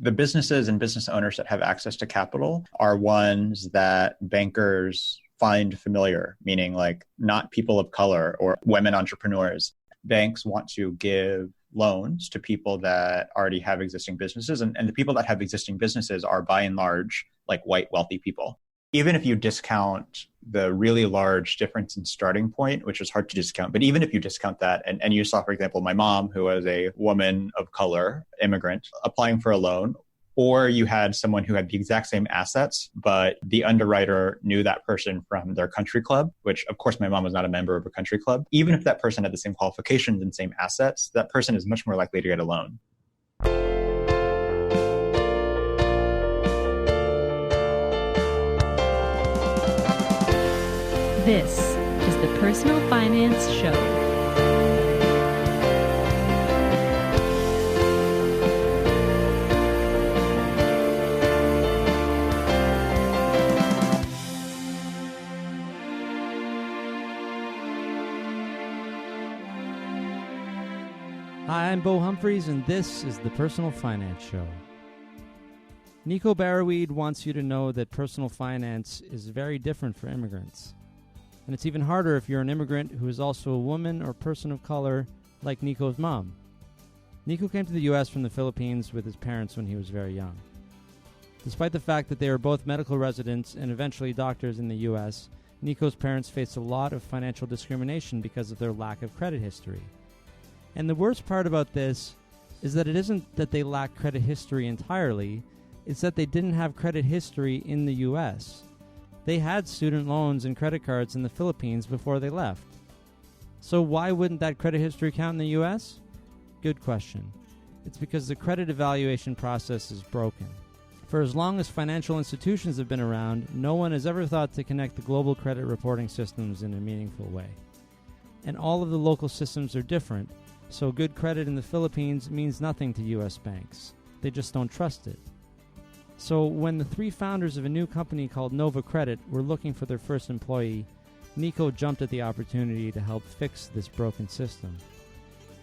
The businesses and business owners that have access to capital are ones that bankers find familiar, meaning like not people of color or women entrepreneurs. Banks want to give loans to people that already have existing businesses. And the people that have existing businesses are by and large like white wealthy people. Even if you discount the really large difference in starting point, which is hard to discount, but even if you discount that, and you saw, for example, my mom, who was a woman of color, immigrant, applying for a loan, or you had someone who had the exact same assets, but the underwriter knew that person from their country club, which of course my mom was not a member of a country club. Even if that person had the same qualifications and same assets, that person is much more likely to get a loan. This is the Personal Finance Show. Hi, I'm Bo Humphreys, and this is the Personal Finance Show. Nico Barawid wants you to know that personal finance is very different for immigrants. And it's even harder if you're an immigrant who is also a woman or person of color, like Nico's mom. Nico came to the U.S. from the Philippines with his parents when he was very young. Despite the fact that they were both medical residents and eventually doctors in the U.S., Nico's parents faced a lot of financial discrimination because of their lack of credit history. And the worst part about this is that it isn't that they lack credit history entirely, it's that they didn't have credit history in the U.S. They had student loans and credit cards in the Philippines before they left. So why wouldn't that credit history count in the U.S.? Good question. It's because the credit evaluation process is broken. For as long as financial institutions have been around, no one has ever thought to connect the global credit reporting systems in a meaningful way. And all of the local systems are different, so good credit in the Philippines means nothing to U.S. banks. They just don't trust it. So when the three founders of a new company called Nova Credit were looking for their first employee, Nico jumped at the opportunity to help fix this broken system.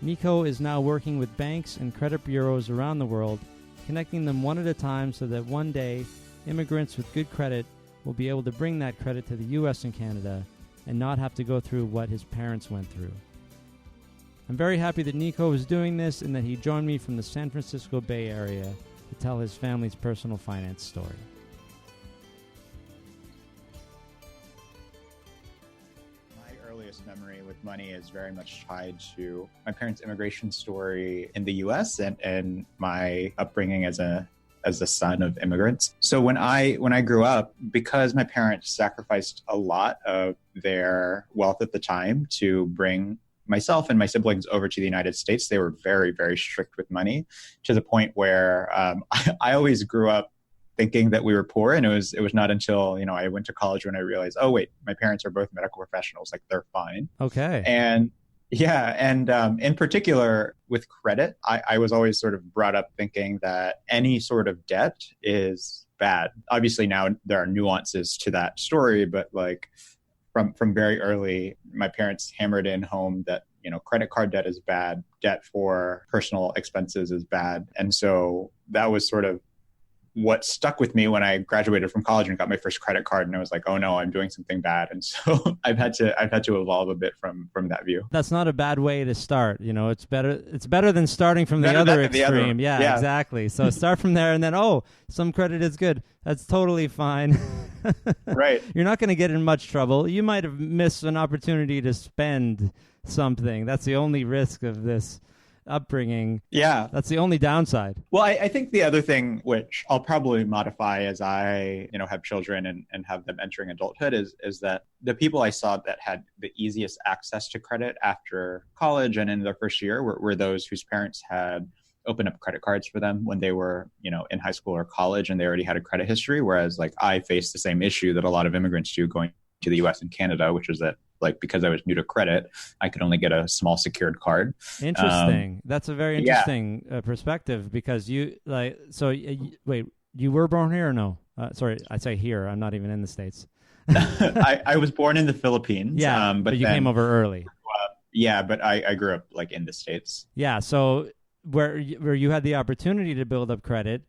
Nico is now working with banks and credit bureaus around the world, connecting them one at a time so that one day, immigrants with good credit will be able to bring that credit to the U.S. and Canada and not have to go through what his parents went through. I'm very happy that Nico is doing this and that he joined me from the San Francisco Bay Area to tell his family's personal finance story. My earliest memory with money is very much tied to my parents' immigration story in the U.S. and my upbringing as a son of immigrants. So when I grew up, because my parents sacrificed a lot of their wealth at the time to bring myself and my siblings over to the United States, they were very, very strict with money to the point where I always grew up thinking that we were poor. And it was not until, I went to college when I realized, oh, wait, my parents are both medical professionals. Like they're fine. Okay. And yeah. And in particular with credit, I was always sort of brought up thinking that any sort of debt is bad. Obviously now there are nuances to that story, but like, From very early, my parents hammered in home that, credit card debt is bad, debt for personal expenses is bad. And so that was sort of what stuck with me when I graduated from college and got my first credit card. And I was like, oh no, I'm doing something bad. And so I've had to evolve a bit from that view. That's not a bad way to start. It's better than starting from the other extreme. Yeah, exactly. So start from there and then, some credit is good. That's totally fine. Right. You're not going to get in much trouble. You might have missed an opportunity to spend something. That's the only risk of this upbringing. Yeah. That's the only downside. Well, I think the other thing, which I'll probably modify as I, have children and have them entering adulthood is that the people I saw that had the easiest access to credit after college and in their first year were those whose parents had opened up credit cards for them when they were, in high school or college and they already had a credit history. Whereas like I faced the same issue that a lot of immigrants do going to the US and Canada, which is that like, because I was new to credit, I could only get a small secured card. Interesting. That's a very interesting perspective because you wait, you were born here or no? Sorry, I say here. I'm not even in the States. I was born in the Philippines. Yeah, but you came over early. Yeah, but I grew up like in the States. Yeah, so where you had the opportunity to build up credit,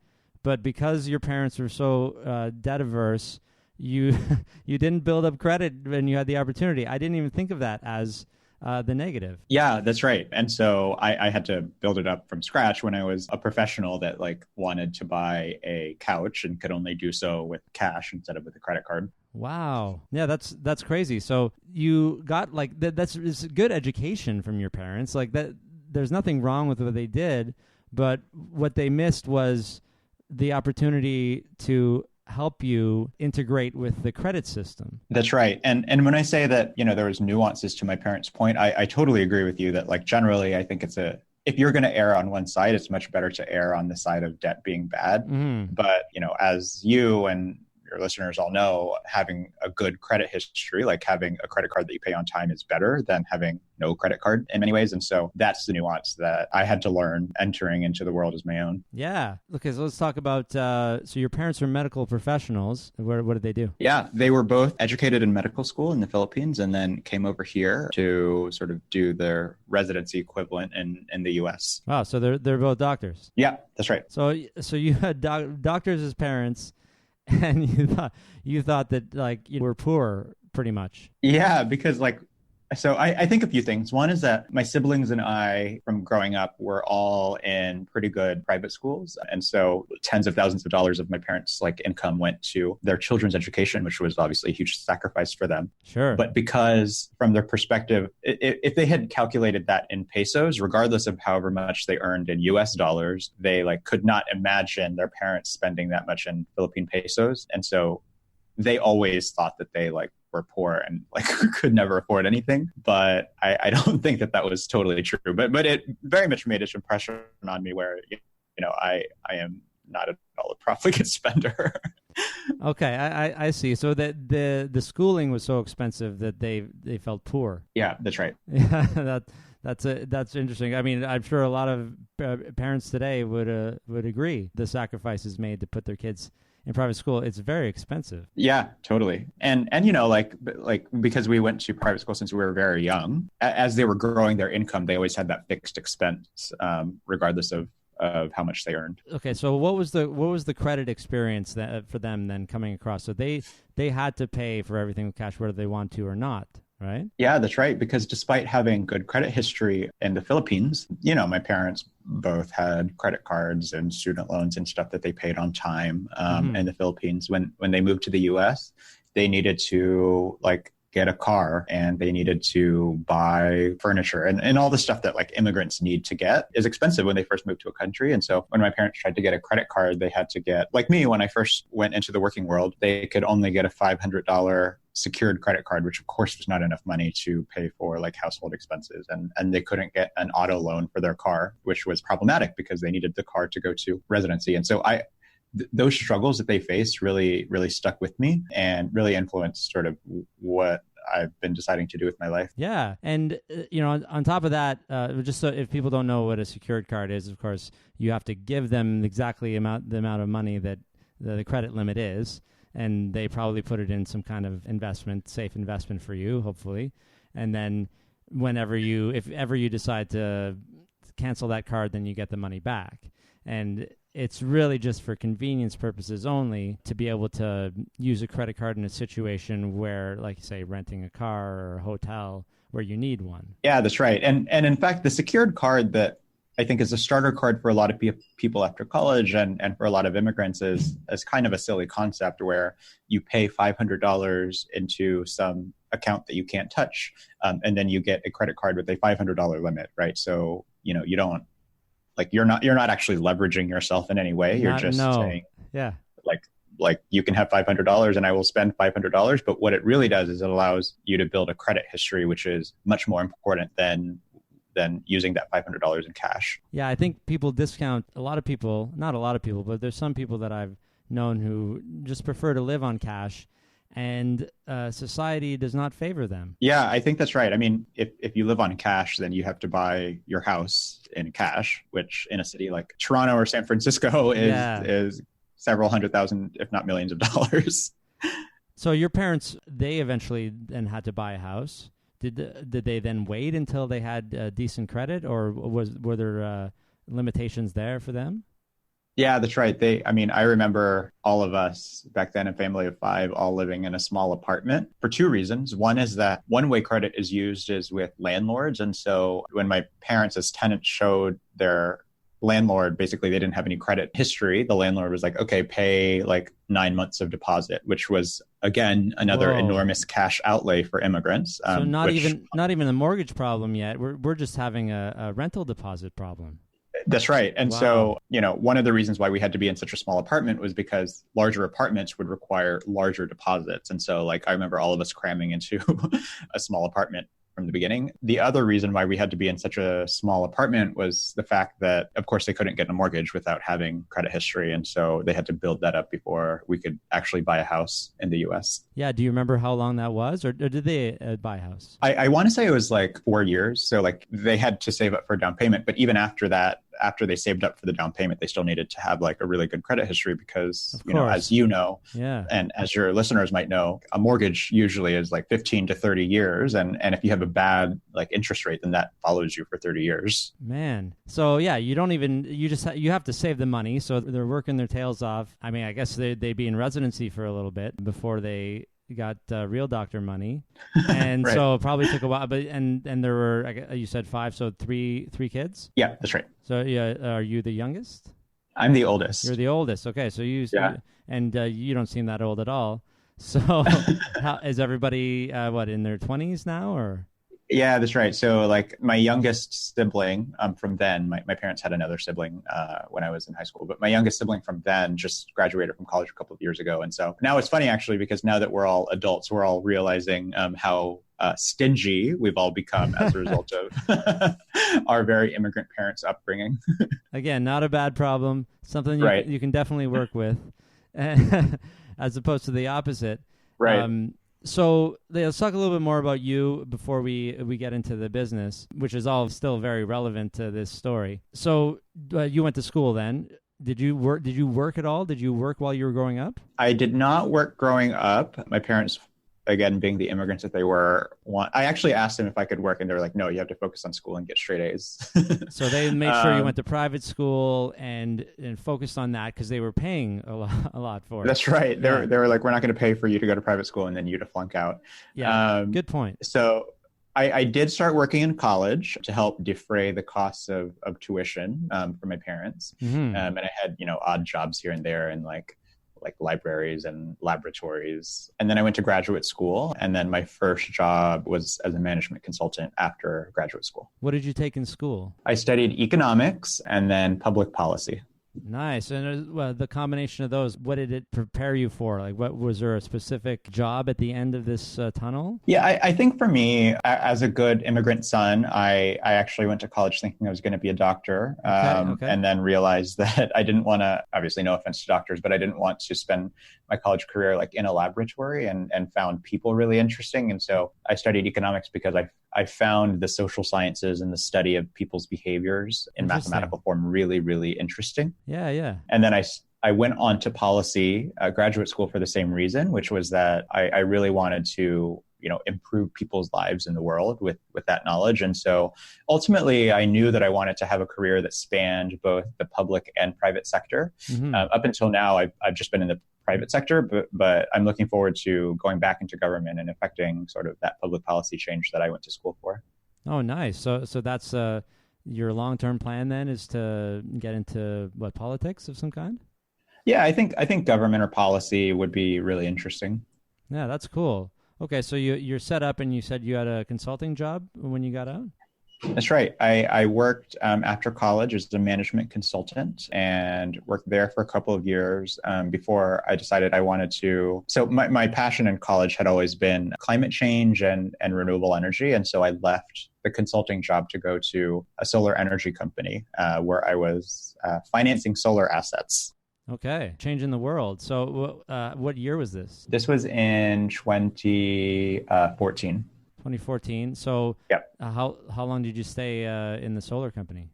but because your parents were so debt averse, you you didn't build up credit when you had the opportunity. I didn't even think of that as the negative. Yeah, that's right. And so I had to build it up from scratch when I was a professional that like wanted to buy a couch and could only do so with cash instead of with a credit card. Wow. Yeah, that's crazy. So you got like it's a good education from your parents. Like that, there's nothing wrong with what they did, but what they missed was the opportunity to help you integrate with the credit system. That's right. And when I say that, there was nuances to my parents' point, I totally agree with you that like generally I think if you're going to err on one side, it's much better to err on the side of debt being bad. Mm-hmm. But, as you and your listeners all know, having a good credit history, like having a credit card that you pay on time is better than having no credit card in many ways. And so that's the nuance that I had to learn entering into the world as my own. Yeah. Okay, so let's talk about, so your parents are medical professionals. What did they do? Yeah, they were both educated in medical school in the Philippines and then came over here to sort of do their residency equivalent in the US. Wow, so they're both doctors. Yeah, that's right. So you had doctors as parents, and you thought that like you were poor pretty much. Yeah, because so I think a few things. One is that my siblings and I, from growing up, were all in pretty good private schools. And so tens of thousands of dollars of my parents' income went to their children's education, which was obviously a huge sacrifice for them. Sure. But because from their perspective, if they had calculated that in pesos, regardless of however much they earned in US dollars, they could not imagine their parents spending that much in Philippine pesos. And so they always thought that they were poor and could never afford anything. But I don't think that was totally true. But it very much made its impression on me where, I am not at all a profligate spender. Okay, I see. So that the schooling was so expensive that they felt poor. Yeah, that's right. Yeah, that's interesting. I mean, I'm sure a lot of parents today would agree the sacrifices made to put their kids in private school. It's very expensive. Yeah, totally. And because we went to private school since we were very young, as they were growing their income, they always had that fixed expense, regardless of how much they earned. Okay, so what was the credit experience for them then coming across? So they had to pay for everything with cash whether they want to or not. Right? Yeah, that's right. Because despite having good credit history in the Philippines, my parents both had credit cards and student loans and stuff that they paid on time in the Philippines. When they moved to the US, they needed to get a car and they needed to buy furniture and all the stuff that immigrants need to get is expensive when they first move to a country. And so when my parents tried to get a credit card, they had to get, like me, when I first went into the working world, they could only get a $500 secured credit card, which of course was not enough money to pay for household expenses. And they couldn't get an auto loan for their car, which was problematic because they needed the car to go to residency. And so those struggles that they faced really, really stuck with me and really influenced sort of what I've been deciding to do with my life. Yeah. And, on top of that, just so if people don't know what a secured card is, of course, you have to give them exactly the amount of money that the credit limit is. And they probably put it in some kind of safe investment for you, hopefully. And then if ever you decide to cancel that card, then you get the money back. And it's really just for convenience purposes only to be able to use a credit card in a situation where, like you say, renting a car or a hotel where you need one. Yeah, that's right. And in fact, the secured card that I think is a starter card for a lot of people after college and for a lot of immigrants is kind of a silly concept where you pay $500 into some account that you can't touch. And then you get a credit card with a $500 limit, right? So, you don't, you're not actually leveraging yourself in any way. You're saying, yeah, you can have $500 and I will spend $500. But what it really does is it allows you to build a credit history, which is much more important than using that $500 in cash. Yeah, I think people discount not a lot of people, but there's some people that I've known who just prefer to live on cash, and society does not favor them. Yeah, I think that's right. I mean, if you live on cash, then you have to buy your house in cash, which in a city like Toronto or San Francisco is several $100,000, if not millions of dollars. So your parents, they eventually then had to buy a house. Did they then wait until they had decent credit, or were there limitations there for them? Yeah, that's right. I remember all of us back then, a family of five, all living in a small apartment for two reasons. One is that one-way credit is used is with landlords. And so when my parents as tenants showed their landlord, basically they didn't have any credit history. The landlord was like, okay, pay like 9 months of deposit, which was again another Whoa. enormous cash outlay for immigrants. So not even a mortgage problem yet. We're just having a rental deposit problem. That's right. And Wow. so, one of the reasons why we had to be in such a small apartment was because larger apartments would require larger deposits. And so, like, I remember all of us cramming into a small apartment from the beginning. The other reason why we had to be in such a small apartment was the fact that, of course, they couldn't get a mortgage without having credit history. And so they had to build that up before we could actually buy a house in the US. Yeah. Do you remember how long that was? Or did they buy a house? I want to say it was like 4 years. So, like, they had to save up for a down payment. But even after that, after they saved up for the down payment, they still needed to have like a really good credit history because, as yeah, and as your listeners might know, a mortgage usually is like 15 to 30 years. And if you have a bad like interest rate, then that follows you for 30 years. Man. So yeah, you have to save the money. So they're working their tails off. I mean, I guess they'd be in residency for a little bit before they got real doctor money. And right. So it probably took a while, but and there were, you said five, so three kids? Yeah, that's right. So yeah, are you the youngest? I'm the oldest. You're the oldest. Okay, so you don't seem that old at all. So how, is everybody in their 20s now, or? Yeah, that's right. So like my youngest sibling from then, my parents had another sibling when I was in high school, but my youngest sibling from then just graduated from college a couple of years ago. And so now it's funny actually, because now that we're all adults, we're all realizing how stingy we've all become as a result of our very immigrant parents' upbringing. Again, not a bad problem. Something you can definitely work with, as opposed to the opposite. Right. So let's talk a little bit more about you before we get into the business, which is all still very relevant to this story. So you went to school then. Did you work at all? Did you work while you were growing up? I did not work growing up. My parents, again, being the immigrants that they were, I actually asked them if I could work, and they were like, no, you have to focus on school and get straight A's. So they made sure you went to private school and focused on that because they were paying a lot for it. That's right. They were like, we're not going to pay for you to go to private school and then you to flunk out. Yeah, good point. So I did start working in college to help defray the costs of tuition for my parents. Mm-hmm. And I had, odd jobs here and there in like libraries and laboratories. And then I went to graduate school. And then my first job was as a management consultant after graduate school. What did you take in school? I studied economics and then public policy. Nice. And the combination of those, what did it prepare you for? Like, what was there a specific job at the end of this tunnel? Yeah, I think for me, as a good immigrant son, I actually went to college thinking I was going to be a doctor, Okay. And then realized that I didn't want to, obviously no offense to doctors, but I didn't want to spend my college career like in a laboratory, and found people really interesting. And so I studied economics because I found the social sciences and the study of people's behaviors in mathematical form really, really interesting. Yeah. And then I went on to policy graduate school for the same reason, which was that I really wanted to, improve people's lives in the world with that knowledge. And so ultimately, I knew that I wanted to have a career that spanned both the public and private sector. Mm-hmm. Up until now, I've just been in the private sector, but I'm looking forward to going back into government and affecting sort of that public policy change that I went to school for. Oh, nice. So that's your long-term plan then, is to get into politics of some kind? Yeah, I think government or policy would be really interesting. Yeah, that's cool. Okay, so you're set up, and you said you had a consulting job when you got out? That's right. I worked after college as a management consultant and worked there for a couple of years before I decided I wanted to. So my passion in college had always been climate change and renewable energy. And so I left the consulting job to go to a solar energy company where I was financing solar assets. Okay, changing the world. So what year was this? This was in 2014. 2014. So yep. How long did you stay in the solar company?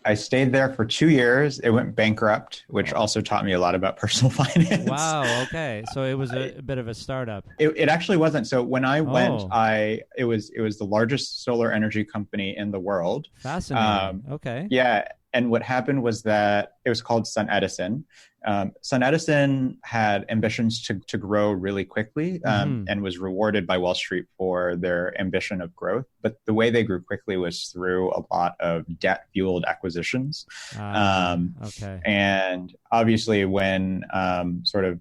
I stayed there for 2 years. It went bankrupt, which also taught me a lot about personal finance. Wow. Okay. So it was a bit of a startup. It actually wasn't. So when I went, it was the largest solar energy company in the world. Fascinating. Okay. Yeah. And what happened was that it was called SunEdison. SunEdison had ambitions to grow really quickly and was rewarded by Wall Street for their ambition of growth. But the way they grew quickly was through a lot of debt-fueled acquisitions. Okay. And obviously when sort of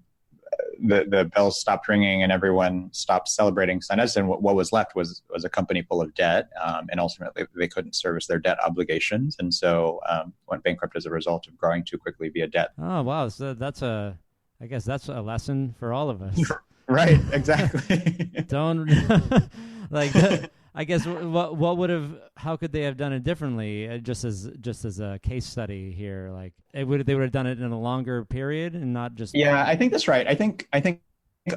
the bells stopped ringing and everyone stopped celebrating SunEdison, what was left was a company full of debt, and ultimately they couldn't service their debt obligations, and so went bankrupt as a result of growing too quickly via debt. Oh wow, so I guess that's a lesson for all of us. Right, exactly. Don't like. I guess how could they have done it differently? Just as a case study here, like they would have done it in a longer period and not just. Yeah, I think that's right. I think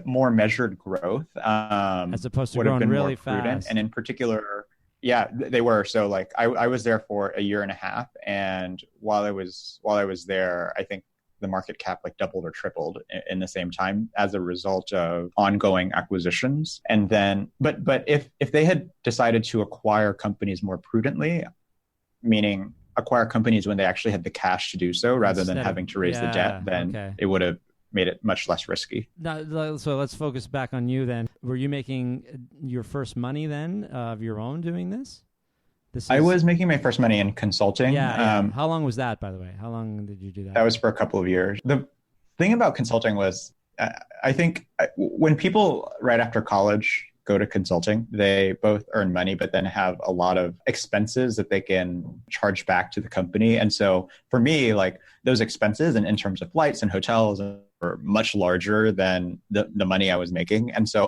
more measured growth, as opposed to would have growing been really more prudent. fast. And in particular, yeah, they were. So like I was there for a year and a half, and while I was there, I think the market cap like doubled or tripled in the same time as a result of ongoing acquisitions. And then, but if they had decided to acquire companies more prudently, meaning acquire companies when they actually had the cash to do so rather than having to raise the debt, then it would have made it much less risky. Now, so let's focus back on you then. Were you making your first money then of your own doing this? I was making my first money in consulting. Yeah. How long was that, by the way? How long did you do that? That was for a couple of years. The thing about consulting was, I think when people right after college go to consulting, they both earn money, but then have a lot of expenses that they can charge back to the company. And so for me, like those expenses and in terms of flights and hotels were much larger than the money I was making. And so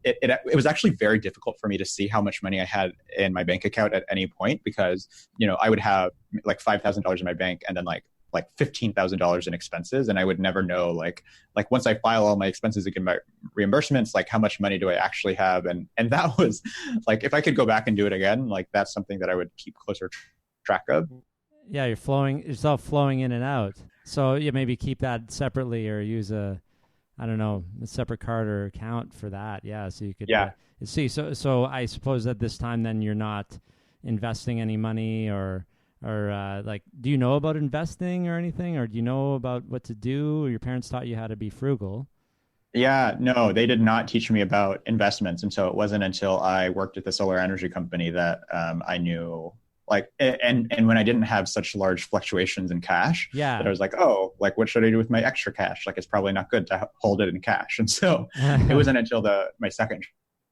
it was actually very difficult for me to see how much money I had in my bank account at any point, because, I would have like $5,000 in my bank and then like $15,000 in expenses. And I would never know, like once I file all my expenses and get my reimbursements, like how much money do I actually have? And that was like, if I could go back and do it again, like that's something that I would keep closer track of. Yeah. It's all flowing in and out. So you maybe keep that separately or use a separate card or account for that. Yeah. So you could see. So I suppose at this time, then you're not investing any money or do you know about investing or anything, or do you know about what to do? Your parents taught you how to be frugal. Yeah, no, they did not teach me about investments. And so it wasn't until I worked at the solar energy company that I knew, and when I didn't have such large fluctuations in cash, that I was like, oh, like what should I do with my extra cash? Like it's probably not good to hold it in cash. And so it wasn't until my second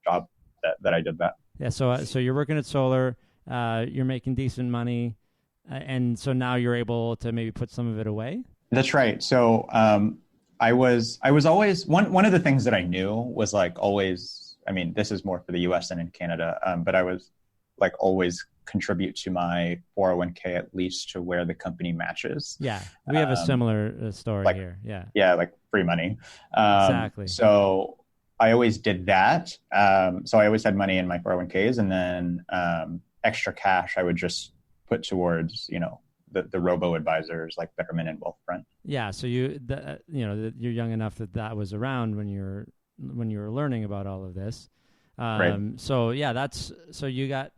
job that I did that. Yeah. So you're working at solar, you're making decent money. And so now you're able to maybe put some of it away? That's right. So I was always, one of the things that I knew was like always, I mean, this is more for the US than in Canada, but I was like always contribute to my 401k at least to where the company matches. Yeah, we have a similar story here. Yeah. Yeah, like free money. Exactly. So I always did that. So I always had money in my 401ks, and then extra cash I would just put towards, the robo advisors like Betterment and Wealthfront. Yeah. So you're young enough that was around when you were learning about all of this. Right. So yeah, so you got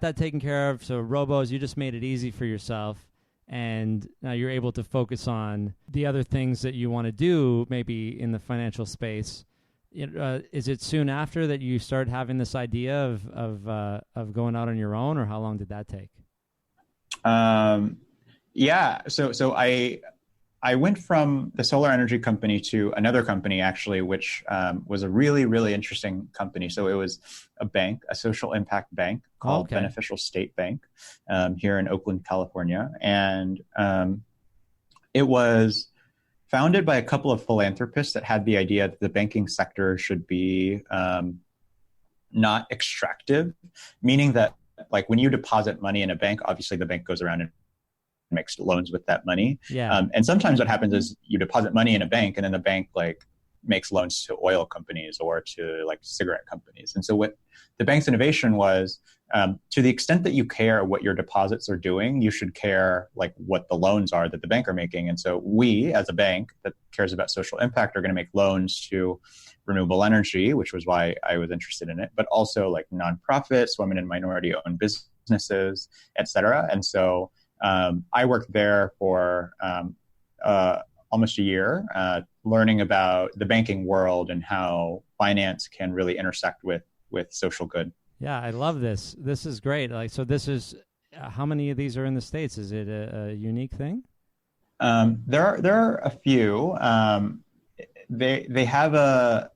that taken care of. So robos, you just made it easy for yourself. And now you're able to focus on the other things that you want to do, maybe in the financial space. Is it soon after that you start having this idea of going out on your own, or how long did that take? Yeah. So I went from the solar energy company to another company actually, which was a really, really interesting company. So it was a bank, a social impact bank called Beneficial State Bank here in Oakland, California. And it was founded by a couple of philanthropists that had the idea that the banking sector should be not extractive, meaning that like when you deposit money in a bank, obviously the bank goes around and makes loans with that money. Yeah. And sometimes what happens is you deposit money in a bank and then the bank like makes loans to oil companies or to like cigarette companies. And so what the bank's innovation was, to the extent that you care what your deposits are doing, you should care like what the loans are that the bank are making. And so we, as a bank that cares about social impact, are going to make loans to renewable energy, which was why I was interested in it, but also like nonprofits, women and minority-owned businesses, businesses, et cetera. And so I worked there for almost a year, learning about the banking world and how finance can really intersect with social good. Yeah, I love this. This is great. So this is how many of these are in the States? Is it a unique thing? There are a few. They have a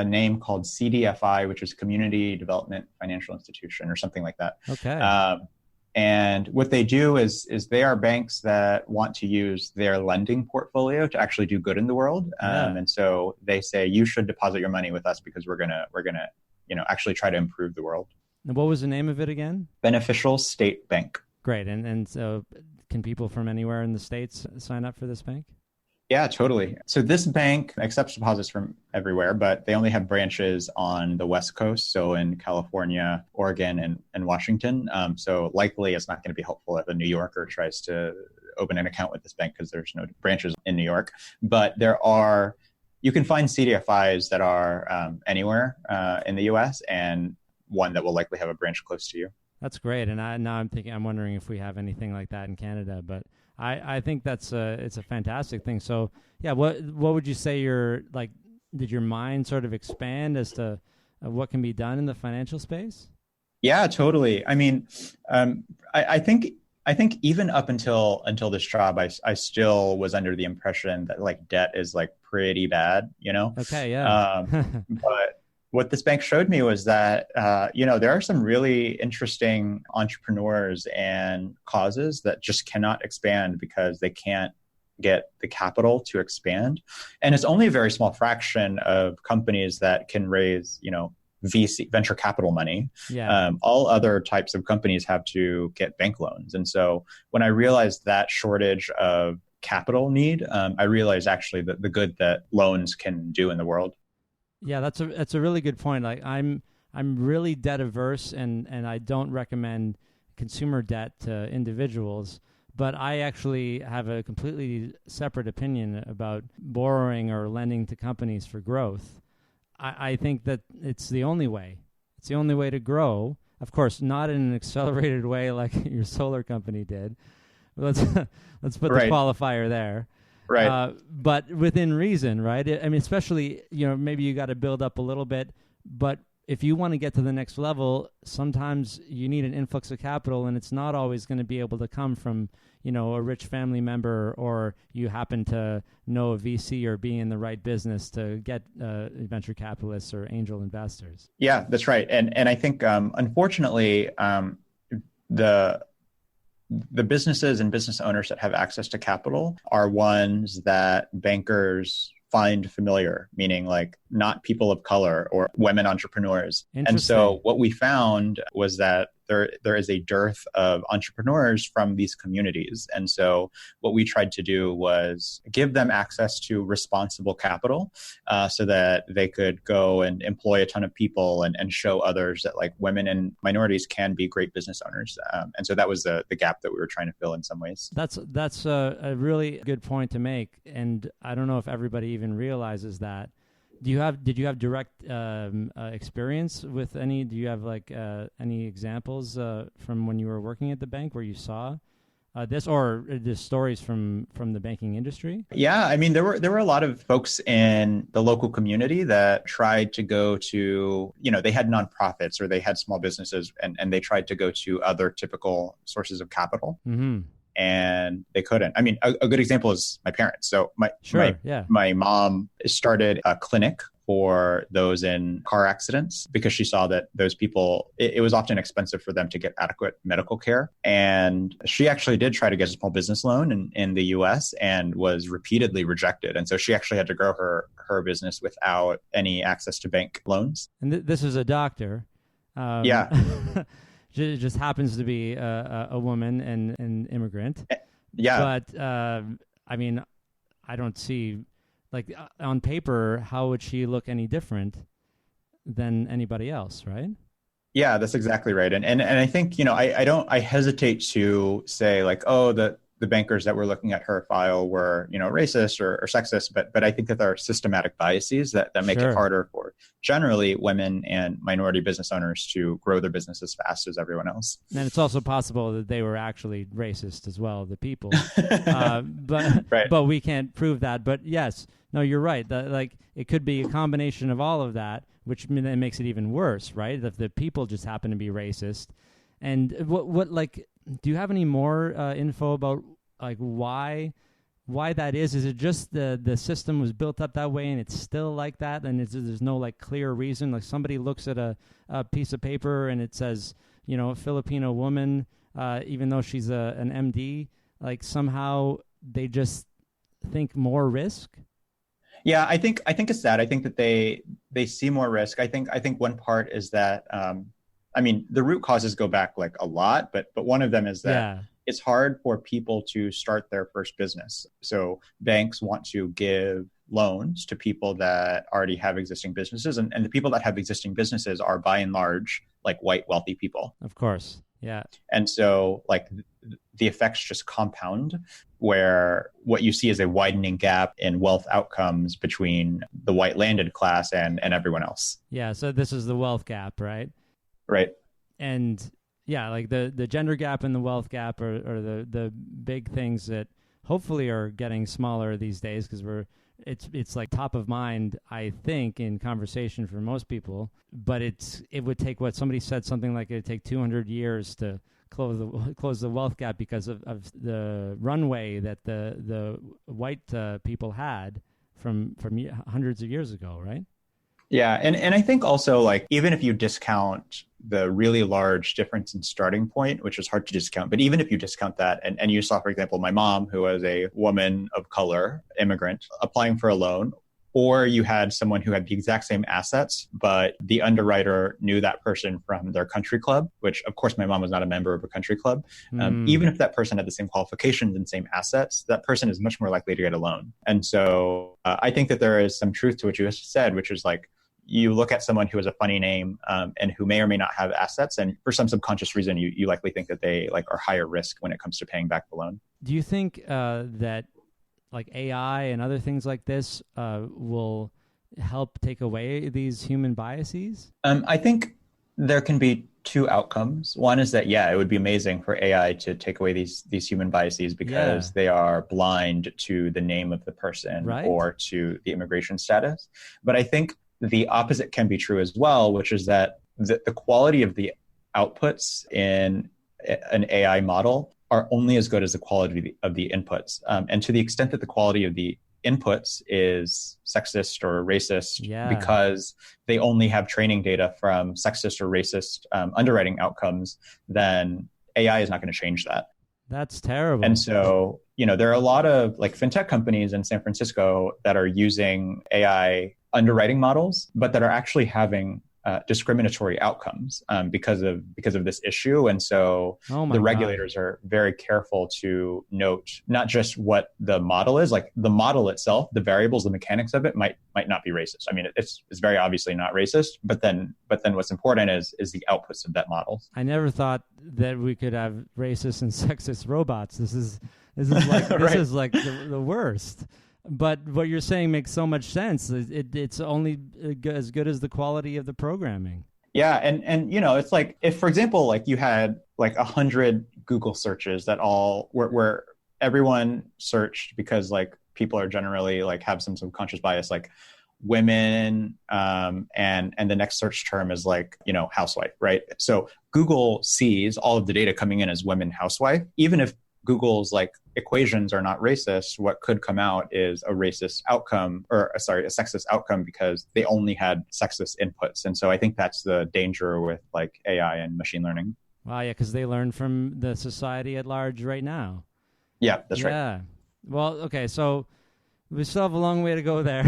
name called CDFI, which is Community Development Financial Institution or something like that. Okay. And what they do is they are banks that want to use their lending portfolio to actually do good in the world. And so they say you should deposit your money with us because we're gonna actually try to improve the world. And what was the name of it again? Beneficial State Bank. Great. And so can people from anywhere in the States sign up for this bank? Yeah, totally. So this bank accepts deposits from everywhere, but they only have branches on the West Coast, so in California, Oregon, and Washington. So likely it's not going to be helpful if a New Yorker tries to open an account with this bank because there's no branches in New York. But you can find CDFIs that are anywhere in the U.S. and one that will likely have a branch close to you. That's great. And now I'm wondering if we have anything like that in Canada, but I think it's a fantastic thing. So yeah, what would you say did your mind sort of expand as to what can be done in the financial space? Yeah, totally. I mean, I think even up until this job, I still was under the impression that debt is pretty bad, Okay, yeah. But what this bank showed me was that, there are some really interesting entrepreneurs and causes that just cannot expand because they can't get the capital to expand. And it's only a very small fraction of companies that can raise, VC, venture capital money. Yeah. All other types of companies have to get bank loans. And so when I realized that shortage of capital need, I realized actually that the good that loans can do in the world. Yeah, that's a really good point. I'm really debt averse, and I don't recommend consumer debt to individuals. But I actually have a completely separate opinion about borrowing or lending to companies for growth. I think that it's the only way. It's the only way to grow. Of course, not in an accelerated way like your solar company did. Let's put the qualifier there. Right. But within reason, right? I mean, especially, maybe you got to build up a little bit, but if you want to get to the next level, sometimes you need an influx of capital, and it's not always going to be able to come from, a rich family member, or you happen to know a VC or be in the right business to get venture capitalists or angel investors. Yeah, that's right. And I think, unfortunately, the businesses and business owners that have access to capital are ones that bankers find familiar, meaning not people of color or women entrepreneurs. And so what we found was that there is a dearth of entrepreneurs from these communities. And so what we tried to do was give them access to responsible capital so that they could go and employ a ton of people and show others that women and minorities can be great business owners. And so that was the gap that we were trying to fill in some ways. That's a really good point to make. And I don't know if everybody even realizes that. Did you have direct experience with any? Do you have any examples from when you were working at the bank where you saw this, or just stories from the banking industry? Yeah, I mean there were a lot of folks in the local community that tried to go to, they had nonprofits or they had small businesses, and they tried to go to other typical sources of capital. Mm-hmm. And they couldn't. I mean, a good example is my parents. So my mom started a clinic for those in car accidents because she saw that those people, it was often expensive for them to get adequate medical care. And she actually did try to get a small business loan in the US and was repeatedly rejected. And so she actually had to grow her business without any access to bank loans. And this is a doctor. Yeah. It just happens to be a woman and an immigrant. Yeah. But, I mean, I don't see, on paper, how would she look any different than anybody else, right? Yeah, that's exactly right. And I think, I hesitate to say the bankers that were looking at her file were, racist or sexist, but I think that there are systematic biases that make it harder for generally women and minority business owners to grow their business as fast as everyone else. And it's also possible that they were actually racist as well, the people. But we can't prove that. But yes, no, you're right. It could be a combination of all of that, which then makes it even worse, right? If the people just happen to be racist. And what do you have any more info about why that is? Is it just the system was built up that way and it's still like that, and there's no clear reason? Like somebody looks at a piece of paper and it says, Filipino woman, even though she's an MD, somehow they just think more risk. Yeah, I think it's that. I think that they see more risk. I think one part is that the root causes go back a lot, but one of them is that it's hard for people to start their first business. So banks want to give loans to people that already have existing businesses, and the people that have existing businesses are by and large white wealthy people. Of course. Yeah. And so the effects just compound, where what you see is a widening gap in wealth outcomes between the white landed class and everyone else. Yeah. So this is the wealth gap, right? Right. And yeah, the gender gap and the wealth gap are the big things that hopefully are getting smaller these days, because it's top of mind, I think, in conversation for most people. But it would take somebody said something like it'd take 200 years to close the wealth gap because of the runway that the white people had from hundreds of years ago, right? Yeah, and I think also even if you discount the really large difference in starting point, which is hard to discount, but even if you discount that, and you saw, for example, my mom, who was a woman of color, immigrant, applying for a loan, or you had someone who had the exact same assets, but the underwriter knew that person from their country club, which of course my mom was not a member of a country club. Even if that person had the same qualifications and same assets, that person is much more likely to get a loan. And so I think that there is some truth to what you just said, which is you look at someone who has a funny name and who may or may not have assets, and for some subconscious reason, you likely think that they are higher risk when it comes to paying back the loan. Do you think that AI and other things like this will help take away these human biases? I think there can be two outcomes. One is that, it would be amazing for AI to take away these human biases because they are blind to the name of the person or to the immigration status. But I think the opposite can be true as well, which is that the quality of the outputs in an AI model are only as good as the quality of the inputs. And to the extent that the quality of the inputs is sexist or racist because they only have training data from sexist or racist underwriting outcomes, then AI is not going to change that. That's terrible. And so, there are a lot of fintech companies in San Francisco that are using AI underwriting models, but that are actually having discriminatory outcomes because of this issue. And so the regulators are very careful to note not just what the model is, the model itself, the variables, the mechanics of it might not be racist. I mean, it's very obviously not racist, but then what's important is the outputs of that model. I never thought that we could have racist and sexist robots. This is this is the worst. But what you're saying makes so much sense. It's only as good as the quality of the programming. Yeah, and it's if, for example, you had 100 Google searches that all where everyone searched because people are generally have some subconscious bias, women, and the next search term is housewife, right? So Google sees all of the data coming in as women housewife, even if Google's equations are not racist, what could come out is a racist outcome, a sexist outcome, because they only had sexist inputs. And so I think that's the danger with AI and machine learning. Wow, yeah, because they learn from the society at large right now. Yeah, that's right. Yeah. Well, okay, so we still have a long way to go there.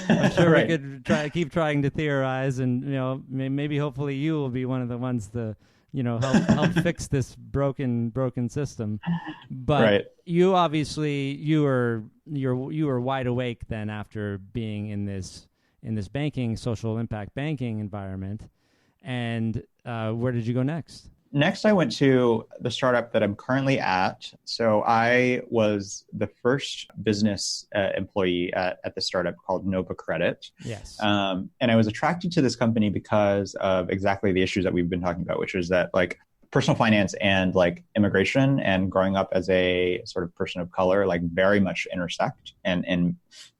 I'm sure we could keep trying to theorize, and maybe hopefully you will be one of the ones to help fix this broken system. But you obviously you were wide awake then after being in this banking, social impact banking environment. And where did you go next? Next, I went to the startup that I'm currently at. So I was the first business employee at the startup called Nova Credit. Yes. And I was attracted to this company because of exactly the issues that we've been talking about, which is that like personal finance and like immigration and growing up as a sort of person of color, like very much intersect and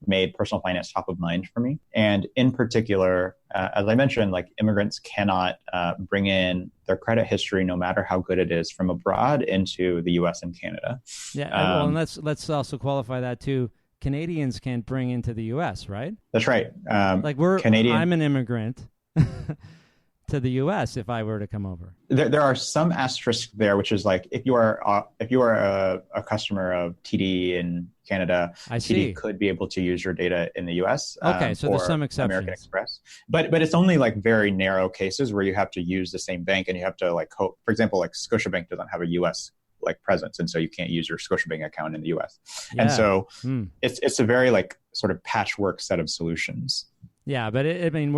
made personal finance top of mind for me. And in particular, as I mentioned, like immigrants cannot bring in their credit history, no matter how good it is, from abroad into the US and Canada. Yeah. Well, and let's also qualify that too. Canadians can't bring into the US, right? That's right. Like I'm an immigrant. To the U.S. if I were to come over. There are some asterisks there, which is like if you are a customer of TD in Canada, TD could be able to use your data in the U.S. Okay, so there's some exceptions. American Express, but it's only like very narrow cases where you have to use the same bank and you have to like hope. For example, like Scotiabank doesn't have a U.S. like presence, and so you can't use your Scotiabank account in the U.S. Yeah. And so it's a very like sort of patchwork set of solutions. Yeah, but I mean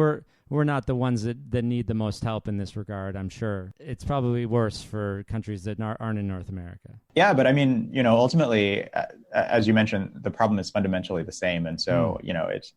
we're not the ones that need the most help in this regard, I'm sure. It's probably worse for countries that aren't in North America. Yeah, but I mean, ultimately, as you mentioned, the problem is fundamentally the same. And so,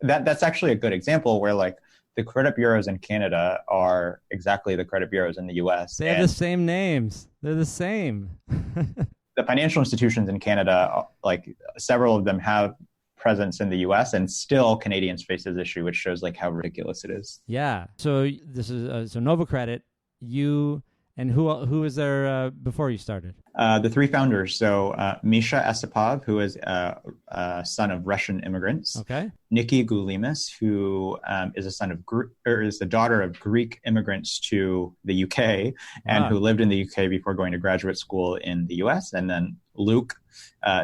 that's actually a good example where like the credit bureaus in Canada are exactly the credit bureaus in the US. They have the same names. They're the same. The financial institutions in Canada, like several of them have presence in the US, and still Canadians face this issue, which shows like how ridiculous it is. Yeah. So this is so Nova Credit. You and who was there before you started? The three founders. So Misha Asipov, who is a son of Russian immigrants. Okay. Nikki Goulimis, who is is the daughter of Greek immigrants to the UK, and who lived in the UK before going to graduate school in the US. And then Luke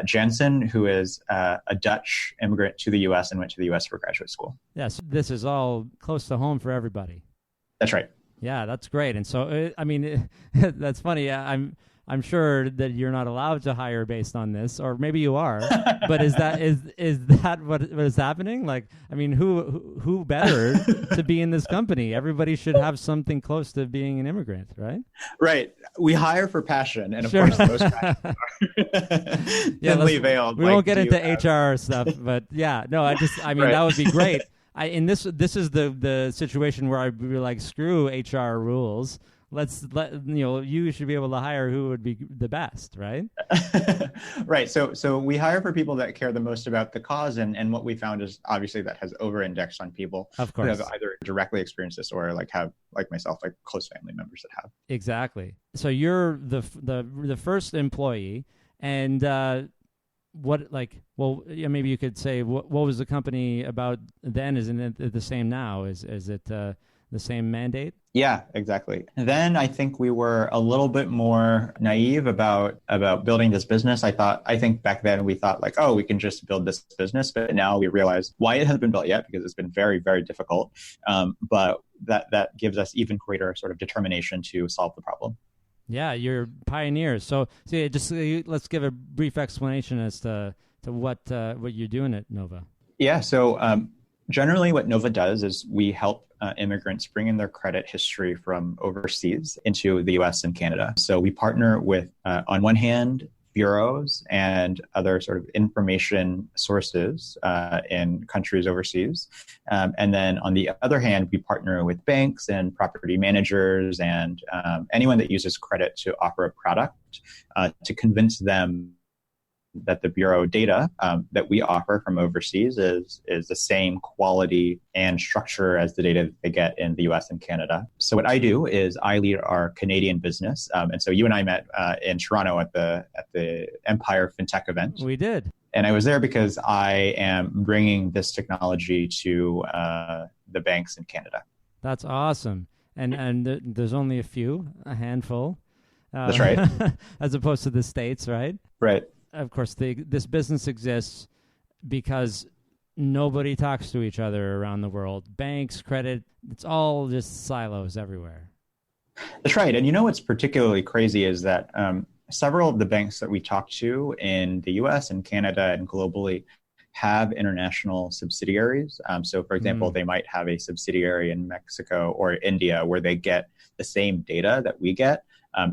Jansen, who is a Dutch immigrant to the U.S. and went to the U.S. for graduate school. Yes, this is all close to home for everybody. That's right. Yeah, that's great. And so, that's funny. I'm sure that you're not allowed to hire based on this, or maybe you are. But is that what is happening? Like, I mean, who better to be in this company? Everybody should have something close to being an immigrant, right? Right. We hire for passion, and of course, most passions are thinly veiled. We won't get into HR stuff, but yeah, no, right. That would be great. This is the situation where I'd be like, screw HR rules. You should be able to hire who would be the best, right? Right. So we hire for people that care the most about the cause. And what we found is obviously that has over-indexed on people of course, who have either directly experienced this or like have, like myself, like close family members that have. Exactly. So you're the first employee, and maybe you could say what was the company about then? Isn't it the same now? Is it the same mandate? Yeah, exactly. Then I think we were a little bit more naive about building this business. I think back then we thought like, oh, we can just build this business, but now we realize why it hasn't been built yet, because it's been very, very difficult. But that gives us even greater sort of determination to solve the problem. Yeah, you're pioneers. So let's give a brief explanation as to what you're doing at Nova. Yeah. So generally what Nova does is we help immigrants bring in their credit history from overseas into the US and Canada. So we partner with, on one hand, bureaus and other sort of information sources in countries overseas. And then on the other hand, we partner with banks and property managers and anyone that uses credit to offer a product to convince them that the bureau data that we offer from overseas is the same quality and structure as the data that they get in the US and Canada. So what I do is I lead our Canadian business. And so you and I met in Toronto at the Empire FinTech event. We did. And I was there because I am bringing this technology to the banks in Canada. That's awesome. And there's only a handful. That's right. As opposed to the States, right? Right. Of course, this business exists because nobody talks to each other around the world. Banks, credit, it's all just silos everywhere. That's right. And what's particularly crazy is that several of the banks that we talk to in the US and Canada and globally have international subsidiaries. So, for example, they might have a subsidiary in Mexico or India where they get the same data that we get.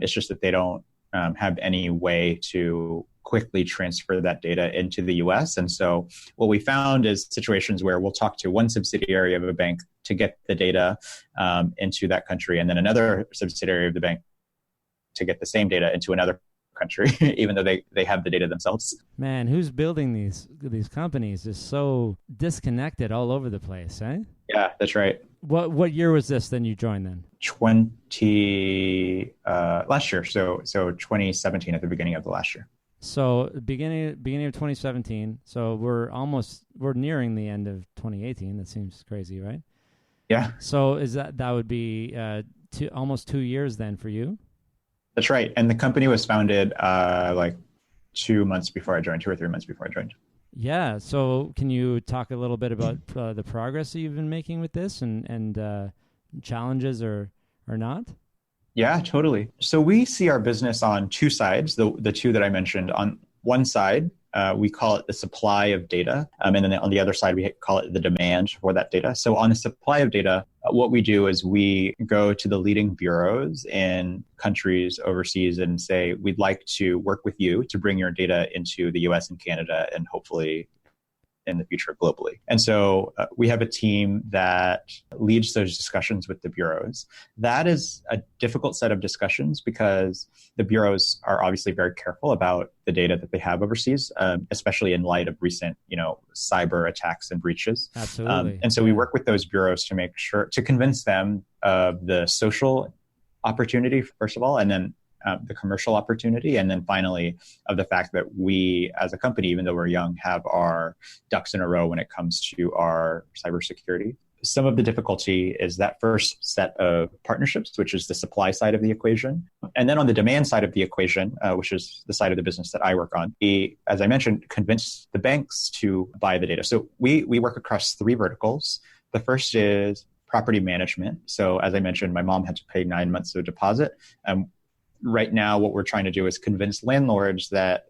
It's just that they don't have any way to quickly transfer that data into the US. And so what we found is situations where we'll talk to one subsidiary of a bank to get the data into that country, and then another subsidiary of the bank to get the same data into another country, even though they have the data themselves. Man, who's building these companies is so disconnected all over the place, eh? Yeah, that's right. What year was this then you joined then? Last year. So 2017 at the beginning of the last year. So beginning of 2017. So we're nearing the end of 2018. That seems crazy, right? Yeah. So that would be almost 2 years then for you? That's right. And the company was founded like 2 months before I joined, 2 or 3 months before I joined. Yeah. So can you talk a little bit about the progress that you've been making with this and challenges or not? Yeah, totally. So we see our business on two sides, the two that I mentioned. On one side, we call it the supply of data. And then on the other side, we call it the demand for that data. So on the supply of data, what we do is we go to the leading bureaus in countries overseas and say, we'd like to work with you to bring your data into the US and Canada and hopefully in the future globally. And so we have a team that leads those discussions with the bureaus. That is a difficult set of discussions because the bureaus are obviously very careful about the data that they have overseas, especially in light of recent, cyber attacks and breaches. Absolutely. And so we work with those bureaus to make sure to convince them of the social opportunity, first of all, and then the commercial opportunity. And then finally, of the fact that we as a company, even though we're young, have our ducks in a row when it comes to our cybersecurity. Some of the difficulty is that first set of partnerships, which is the supply side of the equation. And then on the demand side of the equation, which is the side of the business that I work on, we, as I mentioned, convince the banks to buy the data. So we work across 3 verticals. The first is property management. So as I mentioned, my mom had to pay 9 months of deposit. Right now, what we're trying to do is convince landlords that,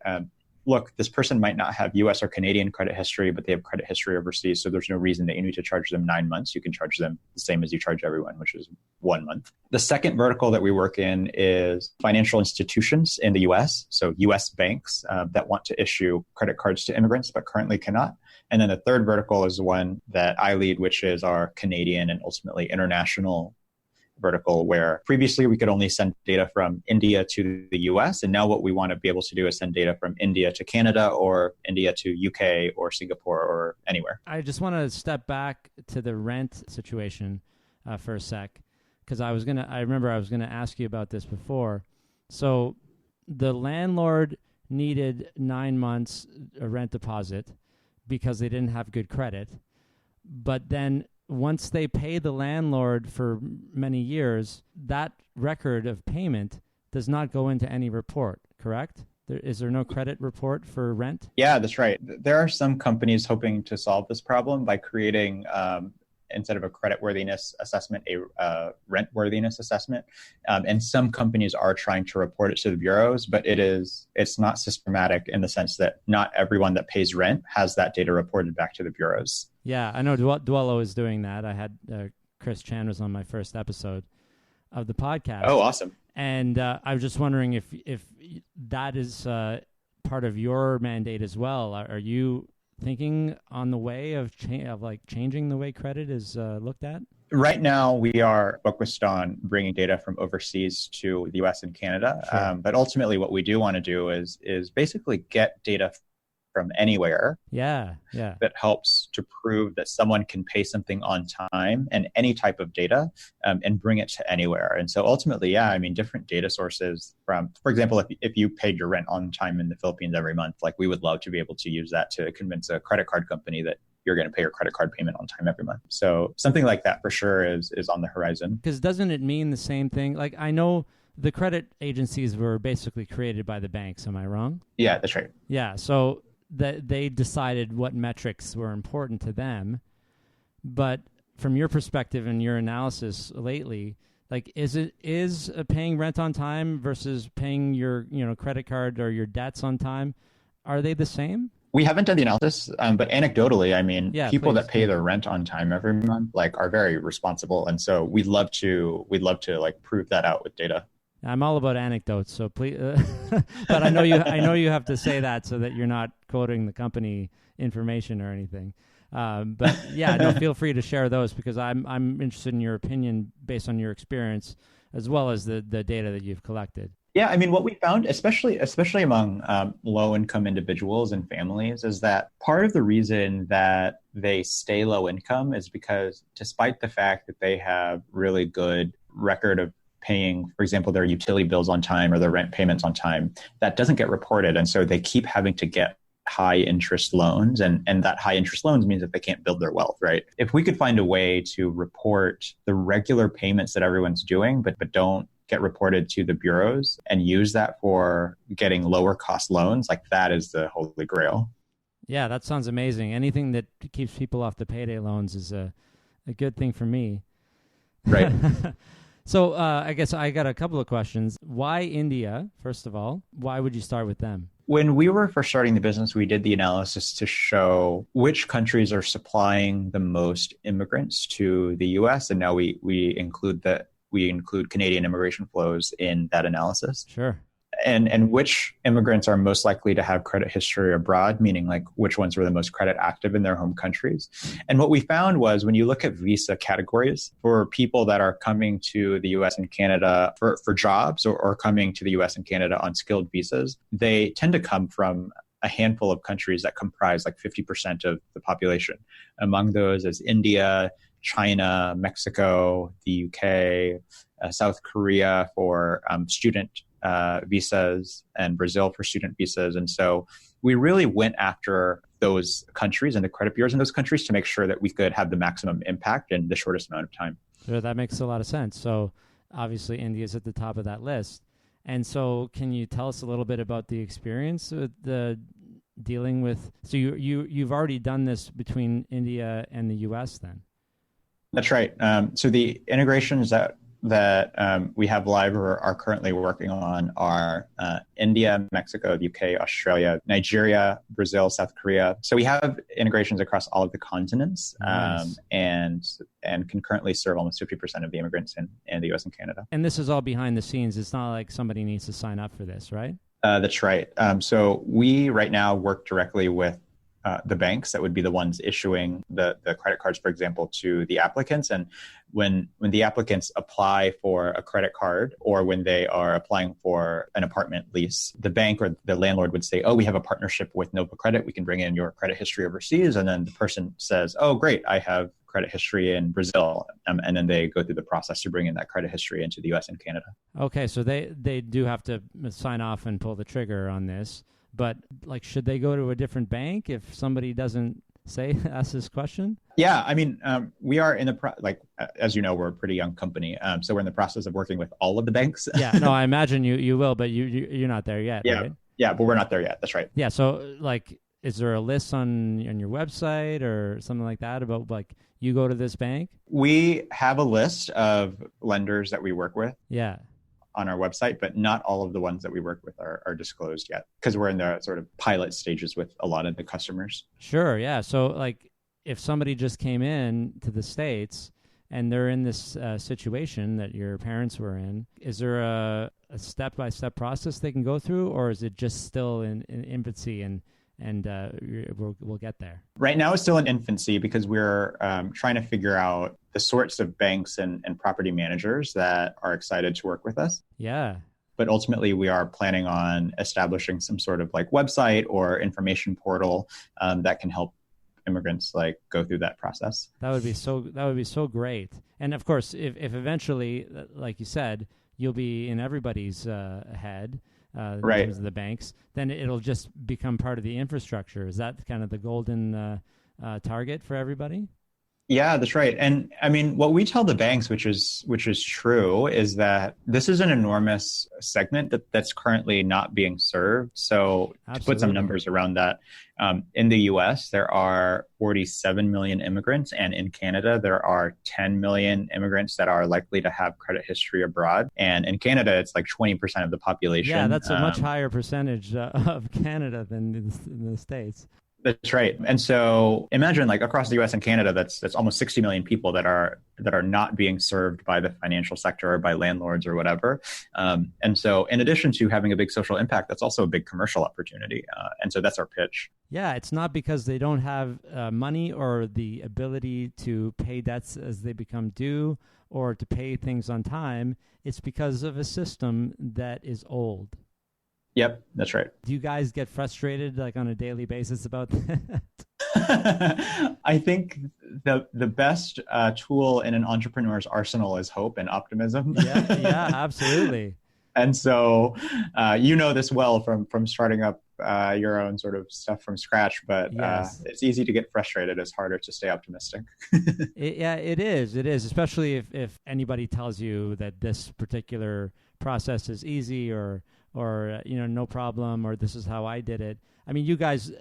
look, this person might not have US or Canadian credit history, but they have credit history overseas. So there's no reason that you need to charge them 9 months. You can charge them the same as you charge everyone, which is 1 month. The second vertical that we work in is financial institutions in the US. So US banks that want to issue credit cards to immigrants, but currently cannot. And then the third vertical is the one that I lead, which is our Canadian and ultimately international vertical, where previously we could only send data from India to the US. And now what we want to be able to do is send data from India to Canada or India to UK or Singapore or anywhere. I just want to step back to the rent situation for a sec, because I remember I was going to ask you about this before. So the landlord needed 9 months a rent deposit because they didn't have good credit. But then once they pay the landlord for many years, that record of payment does not go into any report, correct? Is there no credit report for rent? Yeah, that's right. There are some companies hoping to solve this problem by creating, instead of a creditworthiness assessment, a rentworthiness assessment. And some companies are trying to report it to the bureaus, but it's not systematic in the sense that not everyone that pays rent has that data reported back to the bureaus. Yeah, I know Dwello is doing that. I had Chris Chan was on my first episode of the podcast. Oh, awesome. And I was just wondering if that is part of your mandate as well. Are you thinking on the way of changing the way credit is looked at? Right now, we are focused on bringing data from overseas to the US and Canada. Sure. But ultimately, what we do want to do is basically get data from anywhere. Yeah. That helps to prove that someone can pay something on time and any type of data and bring it to anywhere. And so ultimately, different data sources from, for example, if you paid your rent on time in the Philippines every month, like we would love to be able to use that to convince a credit card company that you're going to pay your credit card payment on time every month. So something like that for sure is on the horizon. Because doesn't it mean the same thing? Like I know the credit agencies were basically created by the banks. Am I wrong? Yeah, that's right. Yeah. So that they decided what metrics were important to them. But from your perspective and your analysis lately, like is paying rent on time versus paying your credit card or your debts on time, are they the same? We haven't done the analysis, but anecdotally, people that pay their rent on time every month are very responsible, and so we'd love to prove that out with data. I'm all about anecdotes, so please. But I know you have to say that so that you're not quoting the company information or anything. But yeah, no, feel free to share those because I'm interested in your opinion based on your experience as well as the data that you've collected. Yeah, I mean, what we found, especially among low-income individuals and families, is that part of the reason that they stay low income is because despite the fact that they have really good record of paying, for example, their utility bills on time or their rent payments on time, that doesn't get reported. And so they keep having to get high interest loans, and that high interest loans means that they can't build their wealth, right? If we could find a way to report the regular payments that everyone's doing, but don't get reported to the bureaus and use that for getting lower cost loans, like that is the holy grail. Yeah, that sounds amazing. Anything that keeps people off the payday loans is a good thing for me. Right. So I guess I got a couple of questions. Why India, first of all? Why would you start with them? When we were first starting the business, we did the analysis to show which countries are supplying the most immigrants to the US. And now we include Canadian immigration flows in that analysis. Sure. And which immigrants are most likely to have credit history abroad, meaning like which ones were the most credit active in their home countries. And what we found was when you look at visa categories for people that are coming to the US and Canada for jobs or coming to the US and Canada on skilled visas, they tend to come from a handful of countries that comprise like 50% of the population. Among those is India, China, Mexico, the UK, South Korea for student visas, and Brazil for student visas. And so we really went after those countries and the credit bureaus in those countries to make sure that we could have the maximum impact in the shortest amount of time. Sure, that makes a lot of sense. So obviously India is at the top of that list. And so can you tell us a little bit about the experience with the dealing with, so you've already done this between India and the US then? That's right. So the integrations that we have live or are currently working on are India, Mexico, the UK, Australia, Nigeria, Brazil, South Korea. So we have integrations across all of the continents. Nice. And can currently serve almost 50% of the immigrants in the US and Canada. And this is all behind the scenes. It's not like somebody needs to sign up for this, right? That's right. So we right now work directly with the banks that would be the ones issuing the credit cards, for example, to the applicants. And when the applicants apply for a credit card or when they are applying for an apartment lease, the bank or the landlord would say, oh, we have a partnership with Nova Credit. We can bring in your credit history overseas. And then the person says, oh, great, I have credit history in Brazil. And then they go through the process to bring in that credit history into the US and Canada. Okay, so they do have to sign off and pull the trigger on this. But like, should they go to a different bank if somebody doesn't ask this question? Yeah, I mean, we are in the as you know, we're a pretty young company, so we're in the process of working with all of the banks. Yeah, no, I imagine you will, but you're not there yet. Yeah, right? Yeah, but we're not there yet. That's right. Yeah, so like, is there a list on your website or something like that about like you go to this bank? We have a list of lenders that we work with. Yeah. On our website, but not all of the ones that we work with are disclosed yet because we're in the sort of pilot stages with a lot of the customers. Sure, yeah. So like if somebody just came in to the States and they're in this situation that your parents were in, is there a step-by-step process they can go through, or is it just still in infancy and we'll get there? Right now it's still in infancy because we're trying to figure out the sorts of banks and property managers that are excited to work with us. Yeah. But ultimately we are planning on establishing some sort of like website or information portal that can help immigrants like go through that process. That would be so great. And of course, if eventually, like you said, you'll be in everybody's head, in right, terms of the banks, then it'll just become part of the infrastructure. Is that kind of the golden target for everybody? Yeah, that's right. And I mean, what we tell the banks, which is true, is that this is an enormous segment that's currently not being served. So Absolutely. To put some numbers around that, in the US, there are 47 million immigrants. And in Canada, there are 10 million immigrants that are likely to have credit history abroad. And in Canada, it's like 20% of the population. Yeah, that's a much higher percentage of Canada than in the States. That's right. And so imagine like across the US and Canada, that's almost 60 million people that are not being served by the financial sector or by landlords or whatever. And so in addition to having a big social impact, that's also a big commercial opportunity. And so that's our pitch. Yeah, it's not because they don't have money or the ability to pay debts as they become due or to pay things on time. It's because of a system that is old. Yep, that's right. Do you guys get frustrated like on a daily basis about that? I think the best tool in an entrepreneur's arsenal is hope and optimism. Yeah, absolutely. And so you know this well from starting up your own sort of stuff from scratch, but yes. It's easy to get frustrated. It's harder to stay optimistic. It is, especially if anybody tells you that this particular process is easy or no problem, or this is how I did it. I mean, you guys,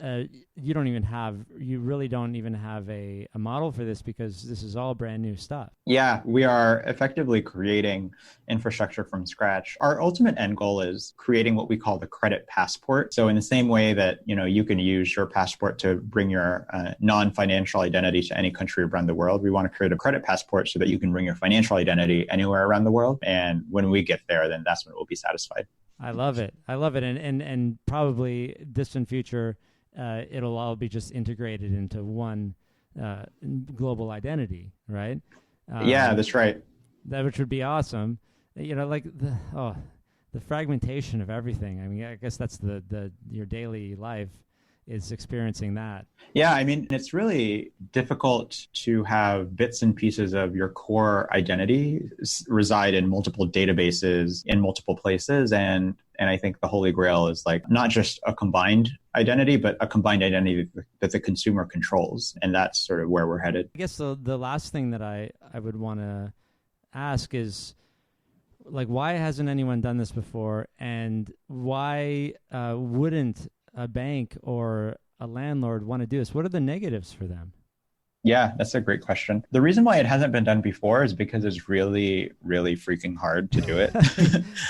you really don't even have a model for this because this is all brand new stuff. Yeah, we are effectively creating infrastructure from scratch. Our ultimate end goal is creating what we call the credit passport. So in the same way that, you can use your passport to bring your non-financial identity to any country around the world, we want to create a credit passport so that you can bring your financial identity anywhere around the world. And when we get there, then that's when we'll be satisfied. I love it. And probably distant future, it'll all be just integrated into one global identity, right? Yeah, that's right. Which would be awesome. Like the fragmentation of everything. I mean, I guess that's your daily life is experiencing that. Yeah, I mean, it's really difficult to have bits and pieces of your core identity reside in multiple databases in multiple places. And I think the holy grail is like not just a combined identity, but a combined identity that the consumer controls. And that's sort of where we're headed. I guess the last thing that I would want to ask is, like, why hasn't anyone done this before? And why wouldn't a bank or a landlord want to do this? What are the negatives for them? Yeah, that's a great question. The reason why it hasn't been done before is because it's really, really freaking hard to do it.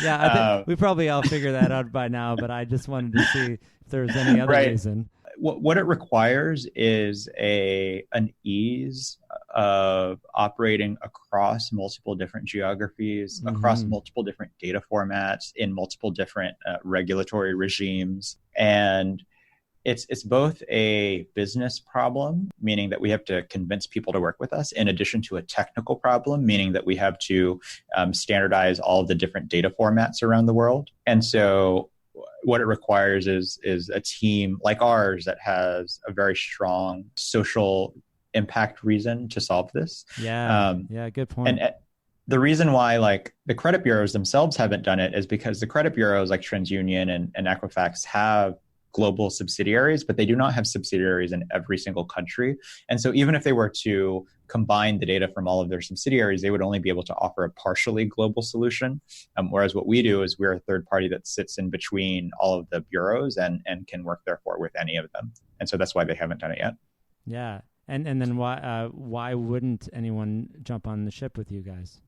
Yeah, I think we probably all figure that out by now, but I just wanted to see if there was any other reason. What it requires is an ease of operating across multiple different geographies, across multiple different data formats, in multiple different regulatory regimes. And it's both a business problem, meaning that we have to convince people to work with us, in addition to a technical problem, meaning that we have to standardize all of the different data formats around the world. And so what it requires is a team like ours that has a very strong social impact reason to solve this. Yeah, good point. And the reason why like the credit bureaus themselves haven't done it is because the credit bureaus like TransUnion and Equifax have global subsidiaries, but they do not have subsidiaries in every single country. And so even if they were to combine the data from all of their subsidiaries, they would only be able to offer a partially global solution. Whereas what we do is we're a third party that sits in between all of the bureaus and can work therefore with any of them. And so that's why they haven't done it yet. Yeah. And then why wouldn't anyone jump on the ship with you guys?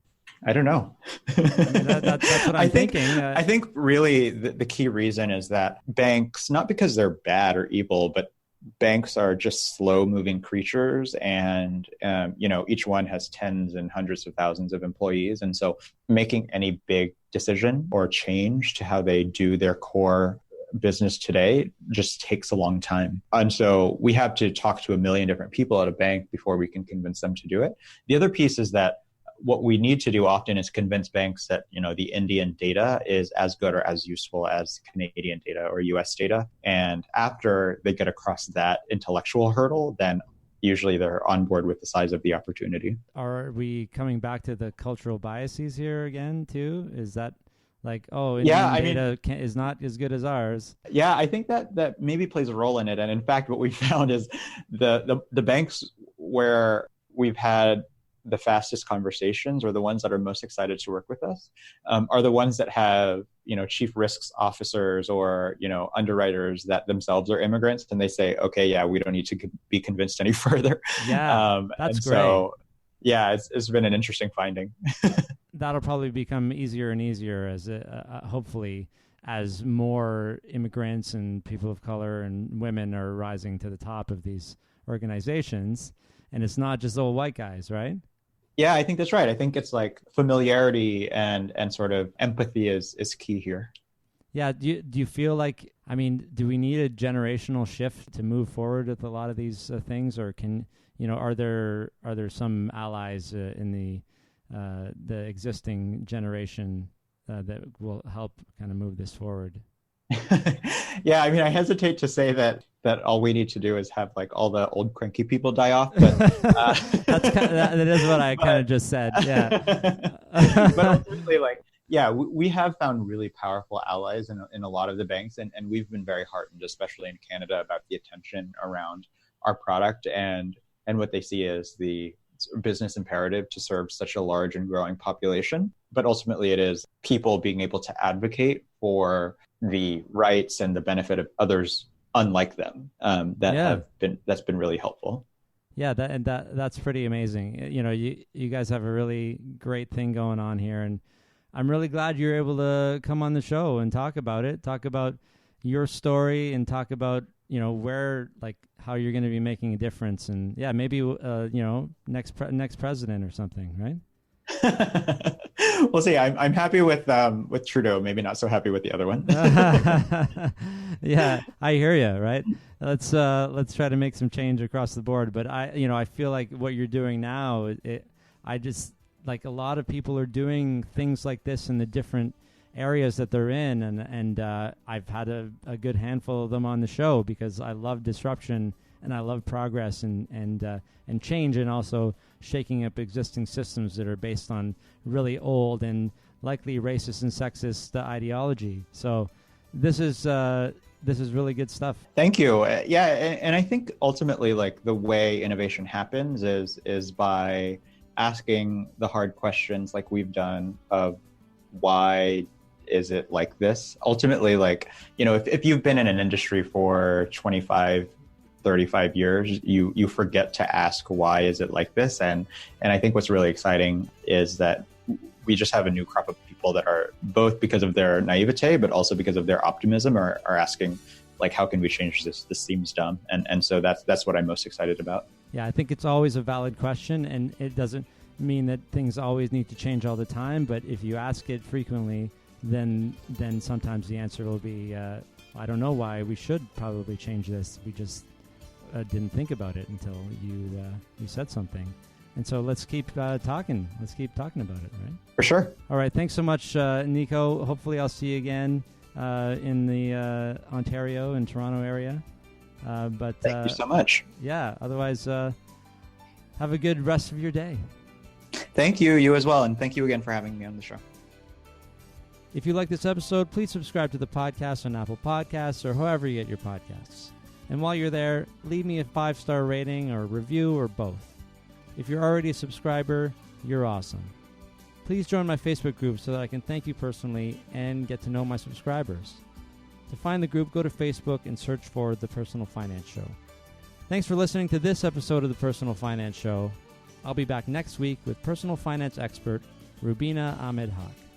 I don't know. I mean, that's what I'm thinking. I think really the key reason is that banks, not because they're bad or evil, but banks are just slow-moving creatures, and each one has tens and hundreds of thousands of employees, and so making any big decision or change to how they do their core business today just takes a long time. And so we have to talk to a million different people at a bank before we can convince them to do it. The other piece is that what we need to do often is convince banks that, the Indian data is as good or as useful as Canadian data or US data. And after they get across that intellectual hurdle, then usually they're on board with the size of the opportunity. Are we coming back to the cultural biases here again too? Is that like, Indian data is not as good as ours? Yeah, I think that maybe plays a role in it. And in fact, what we found is the banks where we've had the fastest conversations, or the ones that are most excited to work with us, are the ones that have, chief risks officers or, underwriters that themselves are immigrants. And they say, okay, yeah, we don't need to be convinced any further. Yeah, that's great. So, yeah, it's been an interesting finding. That'll probably become easier and easier as hopefully as more immigrants and people of color and women are rising to the top of these organizations. And it's not just old white guys, right? Yeah, I think that's right. I think it's like familiarity and sort of empathy is key here. Yeah. Do you feel like, I mean, do we need a generational shift to move forward with a lot of these things, or are there some allies in the existing generation that will help kind of move this forward? Yeah, I mean, I hesitate to say that all we need to do is have like all the old cranky people die off, but that is what I kind of just said. Yeah, but ultimately, like, yeah, we have found really powerful allies in a lot of the banks, and we've been very heartened, especially in Canada, about the attention around our product and what they see as the business imperative to serve such a large and growing population. But ultimately, it is people being able to advocate for the rights and the benefit of others unlike them that's been really helpful. Yeah, that's pretty amazing. You guys have a really great thing going on here, and I'm really glad you're able to come on the show and talk about it, talk about your story, and talk about where, like, how you're going to be making a difference, and maybe next president or something, right? We'll see. I'm happy with Trudeau. Maybe not so happy with the other one. Yeah, I hear you. Right. Let's try to make some change across the board. But I feel like what you're doing now, I just like a lot of people are doing things like this in the different areas that they're in, and I've had a good handful of them on the show because I love disruption and I love progress and change, and also shaking up existing systems that are based on really old and likely racist and sexist ideology. So this is really good stuff. Thank you. Yeah, and I think ultimately, like, the way innovation happens is by asking the hard questions, like we've done, of why is it like this? Ultimately, like, if you've been in an industry for 25, 35 years, you forget to ask, why is it like this? And I think what's really exciting is that we just have a new crop of people that are, both because of their naivete, but also because of their optimism, are asking, like, how can we change this? This seems dumb. And so that's what I'm most excited about. Yeah, I think it's always a valid question, and it doesn't mean that things always need to change all the time. But if you ask it frequently, then sometimes the answer will be, I don't know why we should probably change this. We just didn't think about it until you said something. And so let's keep talking. Let's keep talking about it, right? For sure. All right. Thanks so much, Nico. Hopefully I'll see you again in the Ontario and Toronto area. But thank you so much. Yeah. Otherwise, have a good rest of your day. Thank you. You as well. And thank you again for having me on the show. If you like this episode, please subscribe to the podcast on Apple Podcasts or however you get your podcasts. And while you're there, leave me a 5-star rating or review or both. If you're already a subscriber, you're awesome. Please join my Facebook group so that I can thank you personally and get to know my subscribers. To find the group, go to Facebook and search for The Personal Finance Show. Thanks for listening to this episode of The Personal Finance Show. I'll be back next week with personal finance expert Rubina Ahmed Haq.